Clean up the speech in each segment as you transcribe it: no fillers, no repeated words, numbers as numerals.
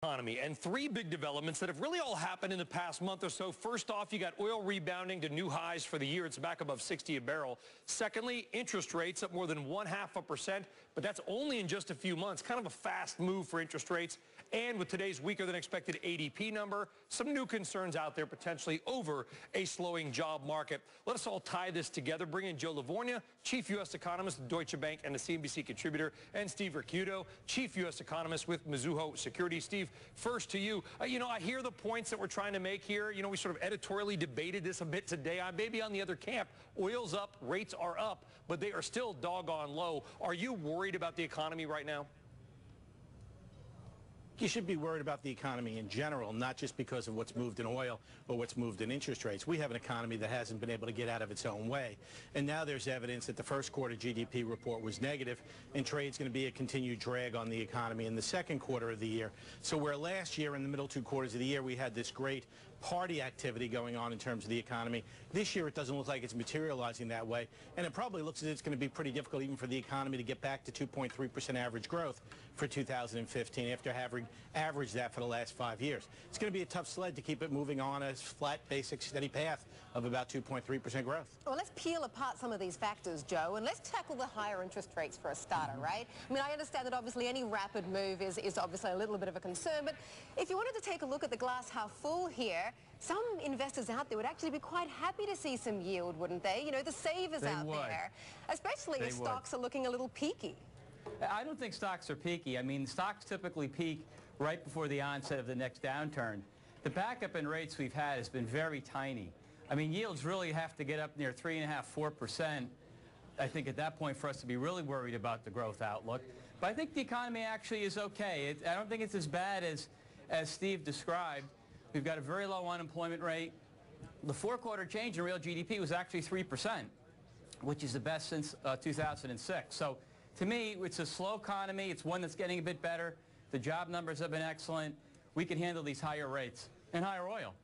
economy, and three big developments that have really all happened in the past month or so. First off, you got oil rebounding to new highs for the year. It's back above 60 a barrel. Secondly, interest rates up more than 0.5%, but that's only in just a few months. Kind of a fast move for interest rates. And with today's weaker than expected ADP number, some new concerns out there potentially over a slowing job market. Let us all tie this together. Bring in Joe Livornia, Chief U.S. Economist at Deutsche Bank and a CNBC contributor, and Steve Ricciuto, Chief U.S. Economist with Mizuho Securities. Steve, first to you. I hear the points that we're trying to make here. We sort of editorially debated this a bit today. I'm maybe on the other camp. Oil's up, rates are up, but they are still doggone low. Are you worried about the economy right now? You should be worried about the economy in general, not just because of what's moved in oil or what's moved in interest rates. We have an economy that hasn't been able to get out of its own way. And now there's evidence that the first quarter GDP report was negative, and trade's going to be a continued drag on the economy in the second quarter of the year. So where last year in the middle two quarters of the year we had this great party activity going on in terms of the economy, this year it doesn't look like it's materializing that way. And it probably looks as if it's going to be pretty difficult even for the economy to get back to 2.3% average growth for 2015 after having averaged that for the last 5 years. It's going to be a tough sled to keep it moving on a flat, basic, steady path of about 2.3% growth. Well, let's peel apart some of these factors, Joe, and let's tackle the higher interest rates for a starter, right? I mean, I understand that obviously any rapid move is obviously a little bit of a concern, but if you wanted to take a look at the glass half full here, some investors out there would actually be quite happy to see some yield, wouldn't they? The savers out there, especially if stocks are looking a little peaky. I don't think stocks are peaky. I mean, stocks typically peak right before the onset of the next downturn. The backup in rates we've had has been very tiny. I mean, yields really have to get up near 3.5%, 4%, I think, at that point for us to be really worried about the growth outlook. But I think the economy actually is okay. I don't think it's as bad as Steve described. We've got a very low unemployment rate. The four-quarter change in real GDP was actually 3%, which is the best since 2006. So to me, it's a slow economy. It's one that's getting a bit better. The job numbers have been excellent. We can handle these higher rates and higher oil.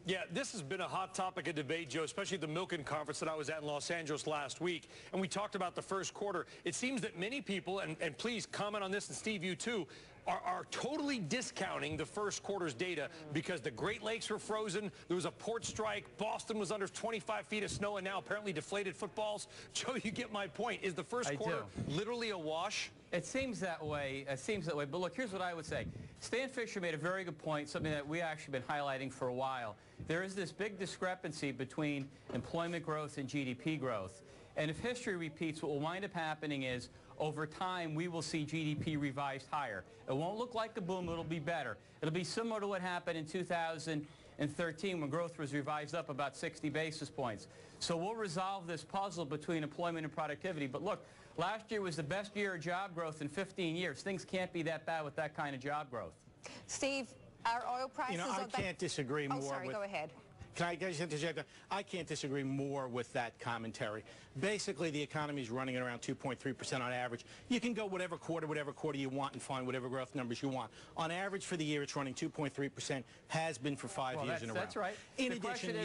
Yeah, this has been a hot topic of debate, Joe, especially at the Milken conference that I was at in Los Angeles last week. And we talked about the first quarter. It seems that many people, and please comment on this, and Steve, you too, are totally discounting the first quarter's data because the Great Lakes were frozen, there was a port strike, Boston was under 25 feet of snow, and now apparently deflated footballs. Joe, you get my point. Is the first quarter literally a wash? It seems that way. It seems that way. But look, here's what I would say. Stan Fisher made a very good point, something that we actually been highlighting for a while. There is this big discrepancy between employment growth and GDP growth. And if history repeats, what will wind up happening is over time we will see GDP revised higher. It won't look like a boom. It'll be better. It'll be similar to what happened in 2013 when growth was revised up about 60 basis points. So we'll resolve this puzzle between employment and productivity. But look, last year was the best year of job growth in 15 years. Things can't be that bad with that kind of job growth. Steve, our oil prices I can't disagree more. Oh, sorry, go ahead. Can I just interject? I can't disagree more with that commentary. Basically, the economy is running at around 2.3% on average. You can go whatever quarter you want and find whatever growth numbers you want. On average for the year, it's running 2.3%, has been for 5 years in a row. That's right. In addition,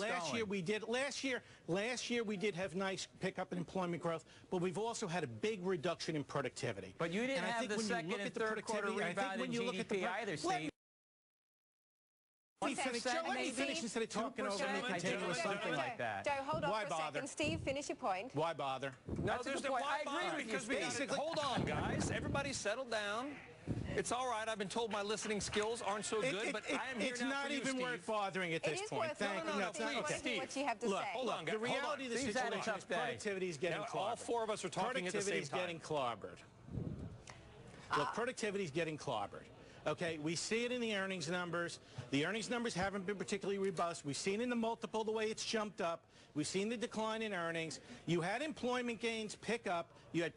last year we did have nice pickup in employment growth, but we've also had a big reduction in productivity. But you didn't have the second and third quarter rebound in GDP either, Steve. Let me finish instead of talking over me continuously. Something like that. Joe, hold on for a second. Steve, finish your point. Why bother? That's a good point. I agree with you, basically. Hold on, guys. Everybody settle down. It's all right. I've been told my listening skills aren't so good, but I am here now for you, It's not even worth bothering at this point. Thank you. No, please, Steve. What you have to say. Hold on, guys. The reality of the situation is productivity is getting clobbered. All four of us are talking at the same time. Productivity is getting clobbered. Look, productivity is getting clobbered. Okay, we see it in the earnings numbers. The earnings numbers haven't been particularly robust. We've seen in the multiple the way it's jumped up. We've seen the decline in earnings. You had employment gains pick up. You had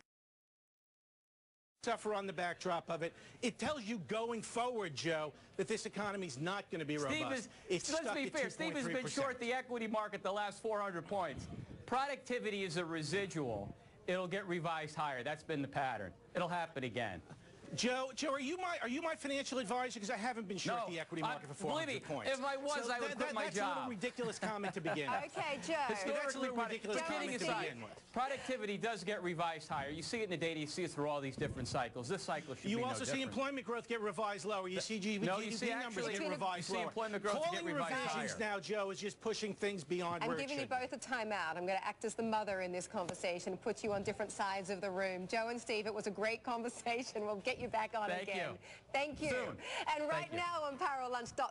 suffer on the backdrop of it. It tells you going forward, Joe, that this economy is not going to be robust. Let's be fair. Steve has been short the equity market the last 400 points. Productivity is a residual. It'll get revised higher. That's been the pattern. It'll happen again. Joe, are you my financial advisor? Because I haven't been short the equity market for 400 points. If I was, so I would quit my job. That's a little ridiculous comment to begin with. Okay, Joe. That's a little ridiculous comment to begin with. Productivity does get revised higher. You see it in the data. You see it through all these different cycles. This cycle should be no different. You also see employment growth get revised lower. You see GDP numbers get revised lower. Employment growth get revised higher. Calling revisions now, Joe, is just pushing things beyond where it should be. I'm giving you both a timeout. I'm going to act as the mother in this conversation and put you on different sides of the room. Joe and Steve, it was a great conversation. We'll get you back on again. Thank you. Thank you. Soon. And right now on ParallLunch.com.